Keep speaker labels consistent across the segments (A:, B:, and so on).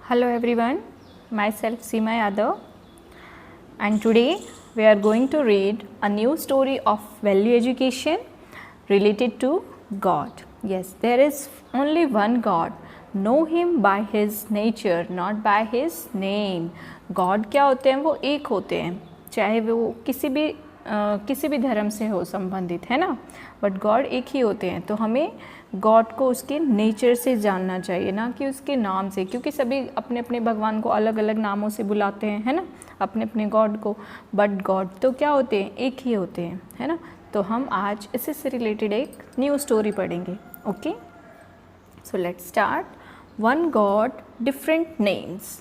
A: Hello everyone, myself Seema Yadav, and today we are going to read a new story of value education related to God. Yes, there is only one God. Know him by his nature, not by his name. God क्या होते हैं? वो एक होते हैं, चाहे वो किसी भी धर्म से हो संबंधित, है ना, बट गॉड एक ही होते हैं। तो हमें गॉड को उसके नेचर से जानना चाहिए, ना कि उसके नाम से, क्योंकि सभी अपने अपने भगवान को अलग अलग नामों से बुलाते हैं, है ना, अपने अपने गॉड को। बट गॉड तो क्या होते हैं? एक ही होते हैं, है ना। तो हम आज इससे से रिलेटेड एक न्यू स्टोरी पढ़ेंगे। Okay, so let's start. One God different names.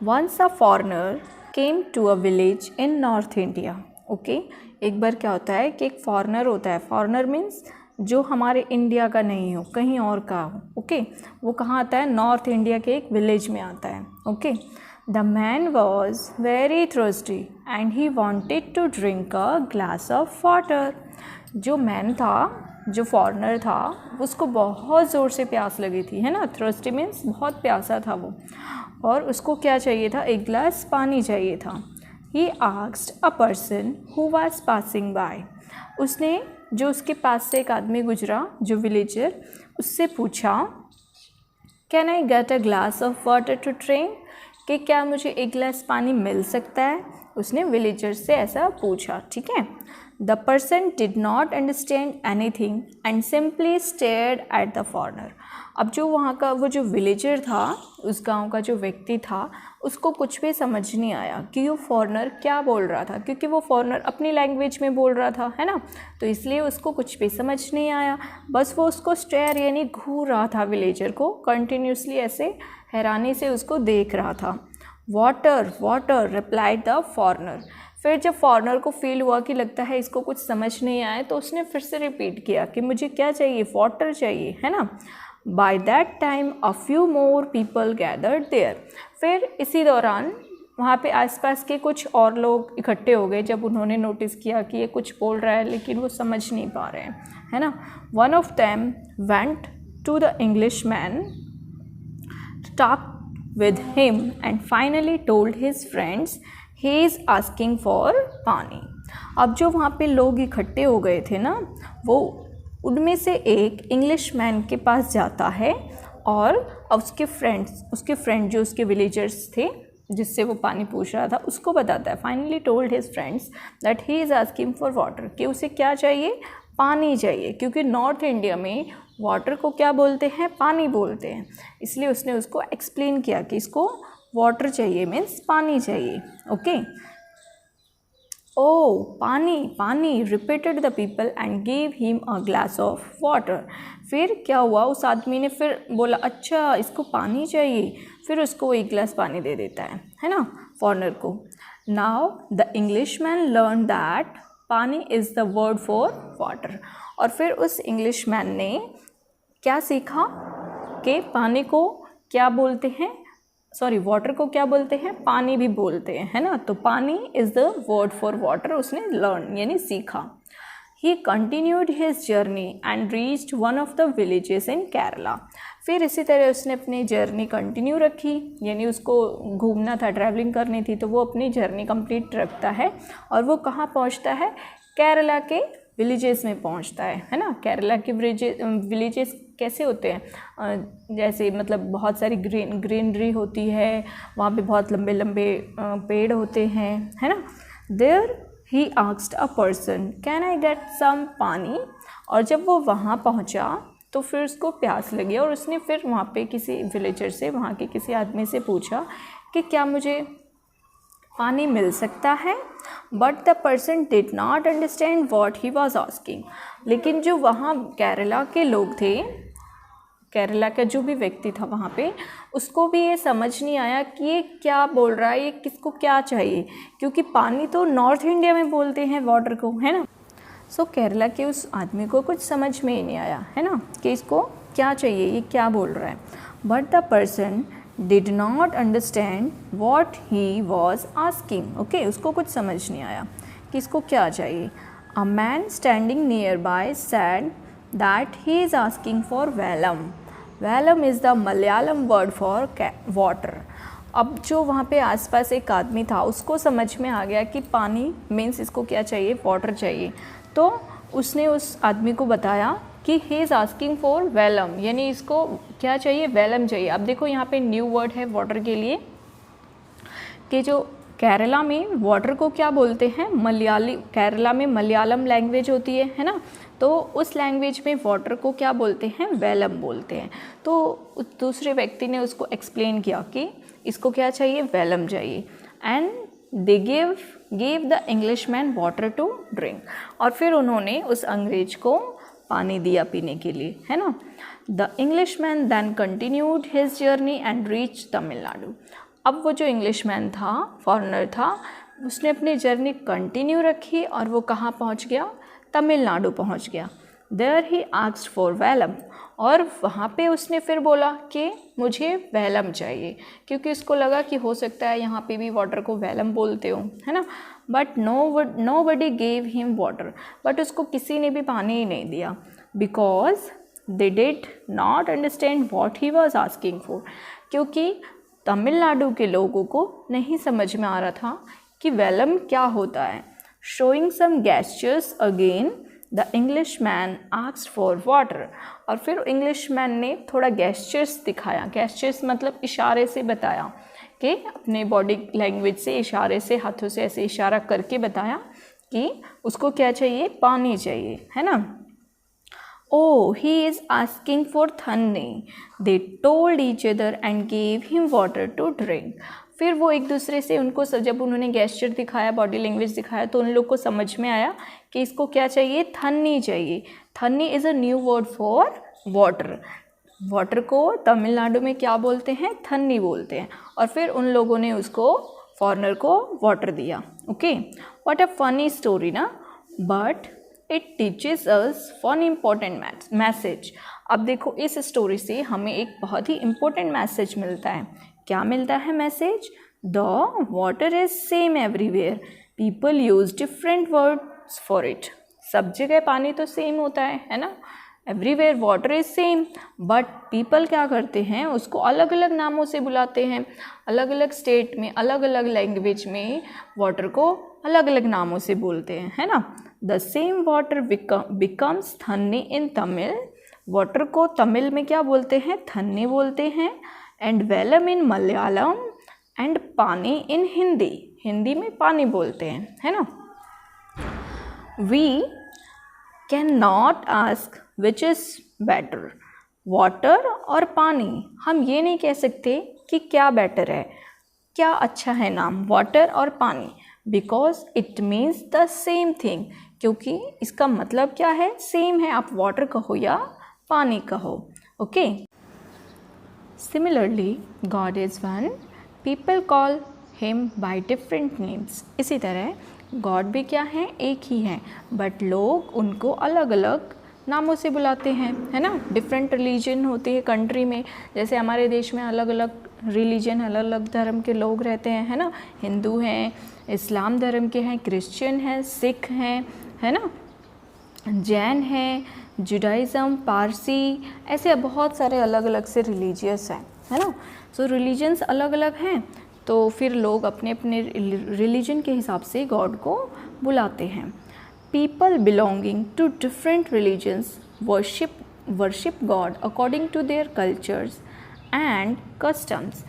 A: Once a foreigner came to a village in north India. Okay, एक बार क्या होता है कि एक फॉरेनर होता है। फॉरेनर मीन्स जो हमारे इंडिया का नहीं हो, कहीं और का हो। ओके, वो कहाँ आता है? नॉर्थ इंडिया के एक विलेज में आता है। Okay, the man was very thirsty and he wanted to drink a glass of water. जो मैन था, जो फॉरेनर था, उसको बहुत ज़ोर से प्यास लगी थी, है ना। थर्स्टी मीन्स बहुत प्यासा था वो, और उसको क्या चाहिए था? एक गिलास पानी चाहिए था। He asked a person who was passing by. उसने, जो उसके पास से एक आदमी गुजरा, जो विलेजर, उससे पूछा, Can I get a glass of water to drink? कि क्या मुझे एक गिलास पानी मिल सकता है? उसने विलेजर से ऐसा पूछा, ठीक है। The person did not understand anything and simply stared at the foreigner. अब जो वहाँ का वो जो विलेजर था, उस गांव का जो व्यक्ति था, उसको कुछ भी समझ नहीं आया कि वो फॉरेनर क्या बोल रहा था, क्योंकि वो फॉरेनर अपनी लैंग्वेज में बोल रहा था, है ना। तो इसलिए उसको कुछ भी समझ नहीं आया। बस वो उसको स्टेयर यानी घूर रहा था, विलेजर को कंटिन्यूसली ऐसे हैरानी से उसको देख रहा था। Water water replied the foreigner. फिर जब फॉरेनर को फील हुआ कि लगता है इसको कुछ समझ नहीं आया, तो उसने फिर से रिपीट किया कि मुझे क्या चाहिए? वाटर चाहिए, है ना। By that time a few more people gathered there. फिर इसी दौरान वहाँ पे आसपास के कुछ और लोग इकट्ठे हो गए, जब उन्होंने नोटिस किया कि ये कुछ बोल रहा है लेकिन वो समझ नहीं पा रहे हैं, है ना। One of them went to the English man, talk with him and finally told his friends he is asking for पानी। अब जो वहाँ पे लोग इकट्ठे हो गए थे ना, वो उनमें से एक इंग्लिश मैन के पास जाता है और उसके फ्रेंड जो उसके विलेजर्स थे, जिससे वो पानी पूछ रहा था, उसको बताता है। Finally told his friends that he is asking for water, कि उसे क्या चाहिए? पानी चाहिए, क्योंकि नॉर्थ इंडिया में वाटर को क्या बोलते हैं? पानी बोलते हैं। इसलिए उसने उसको एक्सप्लेन किया कि इसको वाटर चाहिए, मीन्स पानी चाहिए। ओके, ओ पानी पानी, repeated the people and gave him a glass of water. फिर क्या हुआ? उस आदमी ने फिर बोला, अच्छा इसको पानी चाहिए, फिर उसको एक गिलास पानी दे देता है ना, फॉरेनर को। Now the English man learn that pani is the word for water. और फिर उस इंग्लिश मैन ने क्या सीखा कि पानी को क्या बोलते हैं, वाटर को क्या बोलते हैं? पानी भी बोलते हैं, है ना। तो पानी is the word for water उसने लर्न यानी सीखा। ही continued his journey and reached one of the villages in Kerala. फिर इसी तरह उसने अपनी जर्नी कंटिन्यू रखी, यानी उसको घूमना था, ट्रैवलिंग करनी थी, तो वो अपनी जर्नी कंप्लीट रखता है और वो कहाँ पहुँचता है? केरला के विलेजेस में पहुंचता है ना। केरला के विलेजेस कैसे होते हैं? जैसे मतलब बहुत सारी ग्रीनरी होती है, वहाँ पे बहुत लंबे लंबे पेड़ होते हैं, है ना। There he asked a person can I get some pani. और जब वो वहाँ पहुँचा तो फिर उसको प्यास लगी और उसने फिर वहाँ पे किसी विलेजर से, वहाँ के किसी आदमी से पूछा कि क्या मुझे पानी मिल सकता है। But the person did not understand what he was asking. लेकिन जो वहाँ केरला के लोग थे, केरला का जो भी व्यक्ति था वहाँ पे, उसको भी ये समझ नहीं आया कि ये क्या बोल रहा है, ये किसको क्या चाहिए, क्योंकि पानी तो नॉर्थ इंडिया में बोलते हैं वाटर को, है ना। सो केरला के उस आदमी को कुछ समझ में ही नहीं आया, है ना, कि इसको क्या चाहिए, ये क्या बोल रहा है। But the person did not understand what he was asking. Okay, उसको कुछ समझ नहीं आया कि इसको क्या चाहिए। A man standing nearby said that he is asking for vellam. Vellam is the Malayalam word for water. अब जो वहाँ पे आसपास एक आदमी था उसको समझ में आ गया कि पानी मीन्स इसको क्या चाहिए, वाटर चाहिए। तो उसने उस आदमी को बताया कि ही इज़ आस्किंग फॉर वैलम, यानी इसको क्या चाहिए, वैलम चाहिए। अब देखो यहाँ पे न्यू वर्ड है वाटर के लिए कि जो केरला में वाटर को क्या बोलते हैं, मलयाली, केरला में मलयालम लैंग्वेज होती है ना, तो उस लैंग्वेज में वाटर को क्या बोलते हैं, वैलम बोलते हैं। तो दूसरे व्यक्ति ने उसको एक्सप्लेन किया कि इसको क्या चाहिए, वैलम चाहिए। And they gave the Englishman water to drink, और फिर उन्होंने उस अंग्रेज को पानी दिया पीने के लिए, है ना। The Englishman then continued his journey and reach Tamil Nadu. अब वो जो इंग्लिशमैन था, फॉरेनर था, उसने अपनी जर्नी कंटिन्यू रखी और वो कहाँ पहुँच गया, तमिलनाडु पहुँच गया। देयर ही आस्क्ड फॉर वैलम, और वहाँ पे उसने फिर बोला कि मुझे वैलम चाहिए, क्योंकि उसको लगा कि हो सकता है यहाँ पे भी वाटर को वैलम बोलते हो, है ना। But nobody gave him water, but उसको किसी ने भी पानी ही नहीं दिया, because they did not understand what he was asking for, क्योंकि तमिलनाडु के लोगों को नहीं समझ में आ रहा था कि वैलम क्या होता है। Showing some gestures again the Englishman asked for water, और फिर इंग्लिशमैन ने थोड़ा गैस्चर्स दिखाया, गैस्चर्स मतलब इशारे से बताया कि अपने बॉडी लैंग्वेज से, इशारे से, हाथों से ऐसे इशारा करके बताया कि उसको क्या चाहिए, पानी चाहिए, है ना। Oh, he is asking for थन्नी, they told each other and gave him water to drink। फिर वो एक दूसरे से उनको जब उन्होंने गेस्चर दिखाया, बॉडी लैंग्वेज दिखाया, तो उन लोग को समझ में आया कि इसको क्या चाहिए, थन्नी चाहिए। Thanni is a new word for water. Water को तमिलनाडु में क्या बोलते हैं, थन्नी बोलते हैं। और फिर उन लोगों ने उसको, फॉरेनर को वाटर दिया। Okay, what a funny story ना, but it teaches us one important message. अब देखो इस स्टोरी से हमें एक बहुत ही इम्पोर्टेंट मैसेज मिलता है। क्या मिलता है message? The water is same everywhere, people use different words for it. सब जगह पानी तो सेम होता है ना, everywhere water is same, but people क्या करते हैं, उसको अलग अलग नामों से बुलाते हैं। अलग अलग स्टेट में, अलग अलग लैंग्वेज में वाटर को अलग अलग नामों से बोलते हैं, है ना। The same water becomes thanni in Tamil, water को तमिल में क्या बोलते हैं, थन्नी बोलते हैं। And vellam in Malayalam, and pani in Hindi, Hindi में पानी बोलते हैं, है ना। We can not ask which is better, water और पानी। हम ये नहीं कह सकते कि क्या बेटर है, क्या अच्छा है नाम, वाटर और पानी, because it means the same thing, क्योंकि इसका मतलब क्या है, सेम है। आप वाटर कहो या पानी कहो। Okay, similarly God is one, people call him by different names. इसी तरह गॉड भी क्या है, एक ही है, बट लोग उनको अलग अलग नामों से बुलाते हैं, है ना। डिफरेंट रिलीजन होती है कंट्री में, जैसे हमारे देश में अलग अलग रिलीजन, अलग अलग धर्म के लोग रहते हैं, है ना। हिंदू हैं, इस्लाम धर्म के हैं, क्रिश्चियन हैं, सिख हैं, है ना, जैन हैं, जुडाइज़म, पारसी, ऐसे बहुत सारे अलग अलग से रिलीजियस हैं, है ना। सो रिलीजन्स अलग अलग हैं, तो फिर लोग अपने अपने रिलीजन के हिसाब से गॉड को बुलाते हैं। People belonging to different religions worship God according to their cultures and customs.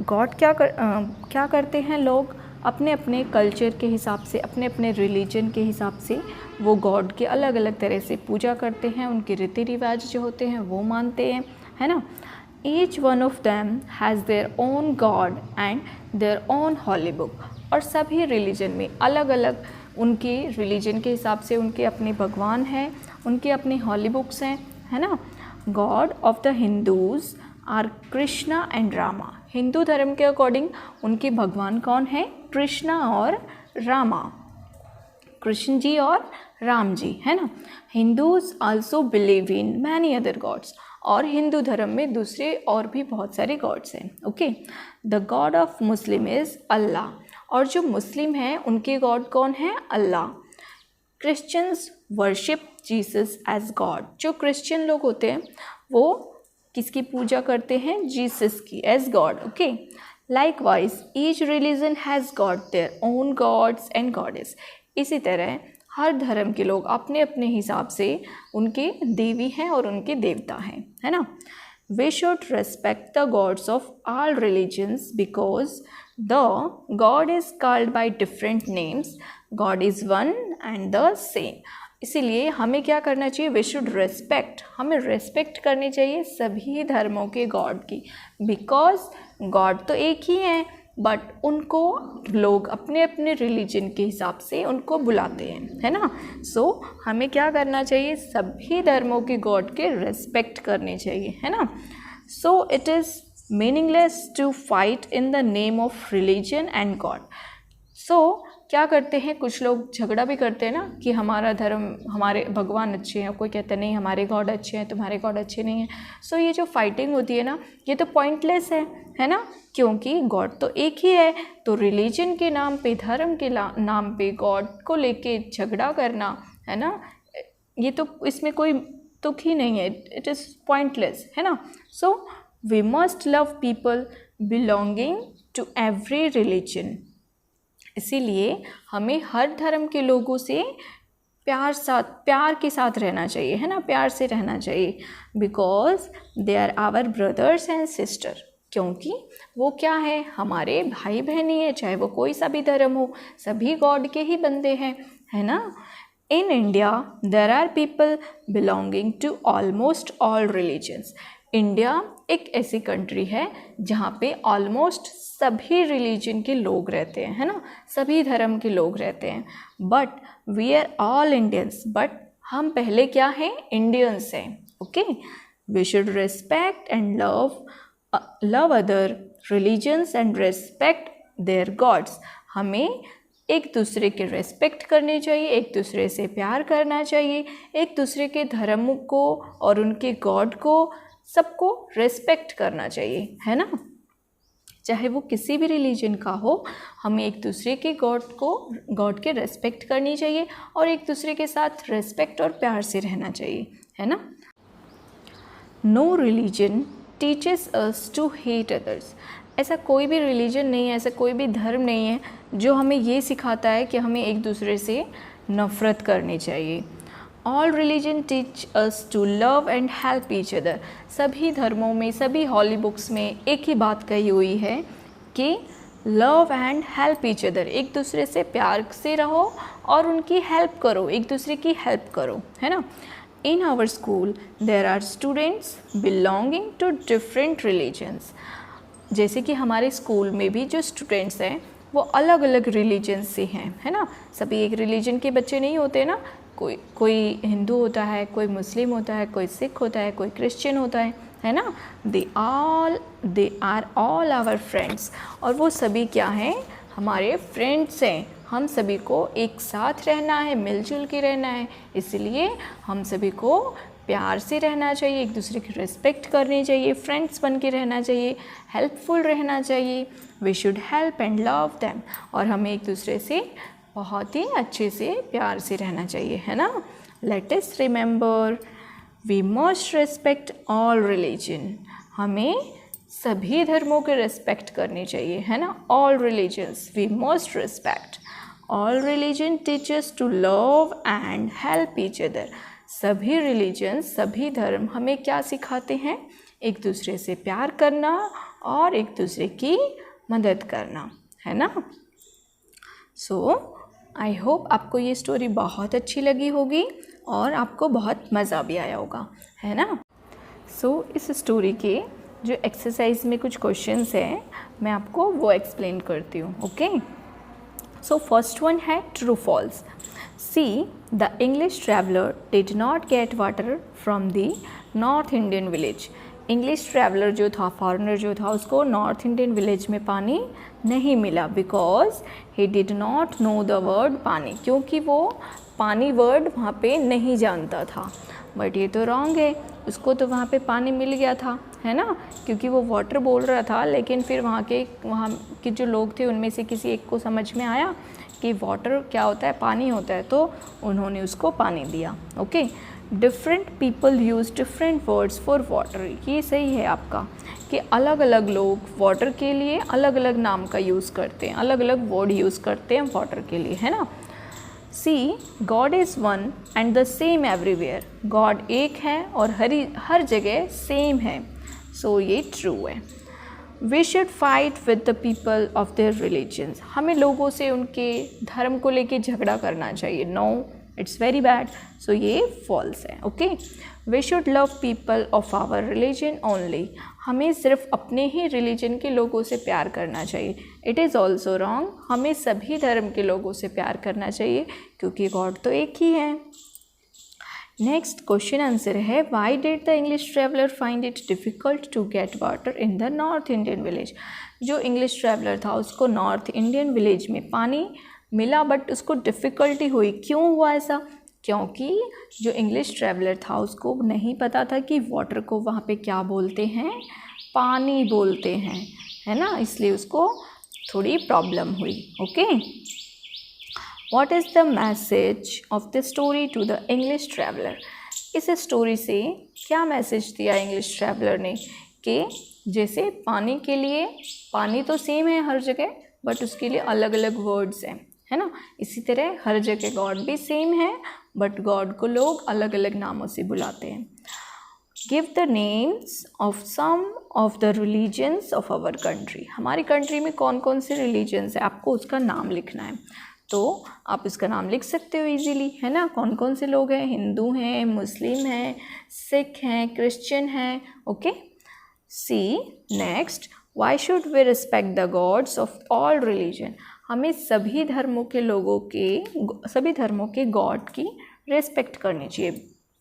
A: God क्या करते हैं लोग, अपने अपने कल्चर के हिसाब से, अपने अपने रिलीजन के हिसाब से वो गॉड के अलग अलग तरह से पूजा करते हैं, उनके रीति रिवाज जो होते हैं वो मानते हैं, है ना। Each one of them has their own god and their own holy book. और सभी रिलीजन में अलग अलग उनके रिलीजन के हिसाब से उनके अपने भगवान हैं, उनके अपने हॉली बुक्स हैं, है ना। God of the Hindus are Krishna and Rama. Hindu धर्म के अकॉर्डिंग उनके भगवान कौन है, कृष्णा और रामा, कृष्ण जी और राम जी, है ना। Hindus also believe in many other gods. और हिंदू धर्म में दूसरे और भी बहुत सारे गॉड्स हैं। Okay, the god of Muslim is Allah. और जो मुस्लिम हैं उनके गॉड कौन है, Allah. Christians worship Jesus as god. जो क्रिश्चियन लोग होते हैं वो किसकी पूजा करते हैं? जीसस की, as God. Okay. Likewise each religion has got their own gods and goddess. इसी तरह हर धर्म के लोग अपने अपने हिसाब से उनके देवी हैं और उनके देवता हैं, है ना. We should respect the gods of all religions because though God is called by different names, God is one and the same. इसीलिए हमें क्या करना चाहिए? We should respect, हमें respect करनी चाहिए सभी धर्मों के गॉड की, because गॉड तो एक ही हैं, बट उनको लोग अपने अपने रिलीजन के हिसाब से उनको बुलाते हैं, है ना. सो हमें क्या करना चाहिए? सभी धर्मों के गॉड के रेस्पेक्ट करनी चाहिए, है ना. So it is meaningless to fight in the name of religion and god. So क्या करते हैं, कुछ लोग झगड़ा भी करते हैं ना कि हमारा धर्म, हमारे भगवान अच्छे हैं, कोई कहता नहीं हमारे गॉड अच्छे हैं, तुम्हारे गॉड अच्छे नहीं हैं. सो ये जो फाइटिंग होती है ना, ये तो पॉइंटलेस है ना, क्योंकि गॉड तो एक ही है. तो रिलीजन के नाम पे, धर्म के नाम पे गॉड को लेके झगड़ा करना, है ना, ये तो इसमें कोई तुक ही नहीं है. इट इज़ पॉइंटलेस, है ना. So we must love people belonging to every religion. इसीलिए हमें हर धर्म के लोगों से प्यार के साथ रहना चाहिए, है ना, प्यार से रहना चाहिए. Because they are our brothers and sister. क्योंकि वो क्या है? हमारे भाई बहन ही है, चाहे वो कोई सा भी धर्म हो, सभी गॉड के ही बंदे हैं, है ना. In India there are people belonging to almost all religions. India एक ऐसी कंट्री है जहाँ पे ऑलमोस्ट सभी रिलीजन के लोग रहते हैं, है ना, सभी धर्म के लोग रहते हैं. But we are all Indians. But हम पहले क्या हैं? इंडियंस हैं. Okay. We should respect and love other religions and respect their gods. हमें एक दूसरे के रेस्पेक्ट करनी चाहिए, एक दूसरे से प्यार करना चाहिए, एक दूसरे के धर्म को और उनके गॉड को, सबको रेस्पेक्ट करना चाहिए, है ना. चाहे वो किसी भी रिलीजन का हो, हमें एक दूसरे के गॉड के रेस्पेक्ट करनी चाहिए और एक दूसरे के साथ रेस्पेक्ट और प्यार से रहना चाहिए, है ना. No religion teaches us to hate others. ऐसा कोई भी रिलीजन नहीं है, ऐसा कोई भी धर्म नहीं है जो हमें ये सिखाता है कि हमें एक दूसरे से नफ़रत करनी चाहिए. All religion teach us to love and help each other. सभी धर्मों में, सभी हॉली बुक्स में एक ही बात कही हुई है कि love and help each other. एक दूसरे से प्यार से रहो और उनकी हेल्प करो, एक दूसरे की हेल्प करो, है ना. In our school there are students belonging to different religions. जैसे कि हमारे स्कूल में भी जो स्टूडेंट्स हैं वो अलग अलग रिलीजन से हैं, है ना. सभी एक रिलीजन के बच्चे नहीं होते ना. कोई हिंदू होता है, कोई मुस्लिम होता है, कोई सिख होता है, कोई क्रिश्चियन होता है ना. They are all our friends. और वो सभी क्या हैं? हमारे फ्रेंड्स हैं. हम सभी को एक साथ रहना है, मिलजुल के रहना है. इसलिए हम सभी को प्यार से रहना चाहिए, एक दूसरे की रिस्पेक्ट करनी चाहिए, फ्रेंड्स बन के रहना चाहिए, हेल्पफुल रहना चाहिए. We should help and love them. और हमें एक दूसरे से बहुत ही अच्छे से प्यार से रहना चाहिए, है ना. Let us remember we must respect all religion. हमें सभी धर्मों के रिस्पेक्ट करनी चाहिए, है ना. All religions we must respect. All religion teachers to love and help each other. सभी रिलीजन, सभी धर्म हमें क्या सिखाते हैं? एक दूसरे से प्यार करना और एक दूसरे की मदद करना, है ना. सो आई होप आपको ये स्टोरी बहुत अच्छी लगी होगी और आपको बहुत मज़ा भी आया होगा, है ना. सो इस स्टोरी के जो एक्सरसाइज में कुछ क्वेश्चंस हैं, मैं आपको वो एक्सप्लेन करती हूँ. ओके. सो फर्स्ट वन है true false. See the English traveller did not get water from the north Indian village. English traveller जो था, फॉरेनर जो था, उसको नॉर्थ इंडियन विलेज में पानी नहीं मिला. Because he did not know the word पानी. क्योंकि वो पानी वर्ड वहाँ पे नहीं जानता था. बट ये तो रॉन्ग है. उसको तो वहाँ पे पानी मिल गया था, है ना, क्योंकि वो वाटर बोल रहा था. लेकिन फिर वहाँ के जो लोग थे उनमें से किसी एक को समझ में आया कि वाटर क्या होता है, पानी होता है, तो उन्होंने उसको पानी दिया. Okay. Different people use different words for water. ये सही है आपका कि अलग अलग लोग वाटर के लिए अलग अलग नाम का यूज़ करते हैं, अलग अलग वर्ड यूज़ करते हैं वाटर के लिए, है ना। See god is one and the same everywhere. God एक है और हर जगह सेम है, सो ये ट्रू है। We should fight with the people of their religions. हमें लोगों से उनके धर्म को लेके झगड़ा करना चाहिए। No, it's very bad, so ये फॉल्स है। Okay, we should love people of our religion only. हमें सिर्फ अपने ही रिलीजन के लोगों से प्यार करना चाहिए। इट इज़ ऑल्सो रॉन्ग, हमें सभी धर्म के लोगों से प्यार करना चाहिए क्योंकि गॉड तो एक ही है। नेक्स्ट क्वेश्चन आंसर है, why did the English traveller find it difficult to get water in the north Indian village. जो इंग्लिश ट्रैवलर था उसको नॉर्थ इंडियन विलेज में पानी मिला बट उसको डिफ़िकल्टी हुई। क्यों हुआ ऐसा? क्योंकि जो इंग्लिश ट्रैवलर था उसको नहीं पता था कि वाटर को वहाँ पे क्या बोलते हैं, पानी बोलते हैं, है ना, इसलिए उसको थोड़ी प्रॉब्लम हुई। Okay, what is the message of the story to the English traveller. इस स्टोरी से क्या मैसेज दिया इंग्लिश ट्रैवलर ने कि जैसे पानी के लिए पानी तो सेम है हर जगह बट उसके लिए अलग अलग वर्ड्स हैं, है ना, इसी तरह हर जगह गॉड भी सेम है बट गॉड को लोग अलग अलग नामों से बुलाते हैं। Give the names of some of the religions of our country. हमारी कंट्री में कौन कौन से रिलीजन्स है, आपको उसका नाम लिखना है। तो आप इसका नाम लिख सकते हो इजीली, है ना। कौन कौन से लोग हैं, हिंदू हैं, मुस्लिम हैं, सिख हैं, क्रिश्चियन हैं। Okay, see next, why should we respect the gods of all religion. हमें सभी धर्मों के गॉड की रेस्पेक्ट करनी चाहिए।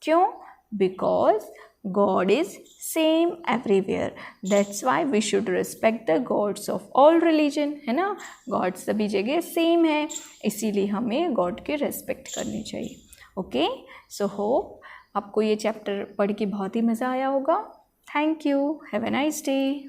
A: क्यों? Because God is same everywhere, that's why we should respect the gods of all religion, है ना। गॉड सभी जगह सेम है, इसीलिए हमें गॉड की रेस्पेक्ट करनी चाहिए। ओके, सो होप आपको ये चैप्टर पढ़ के बहुत ही मज़ा आया होगा। Thank you, have a nice day.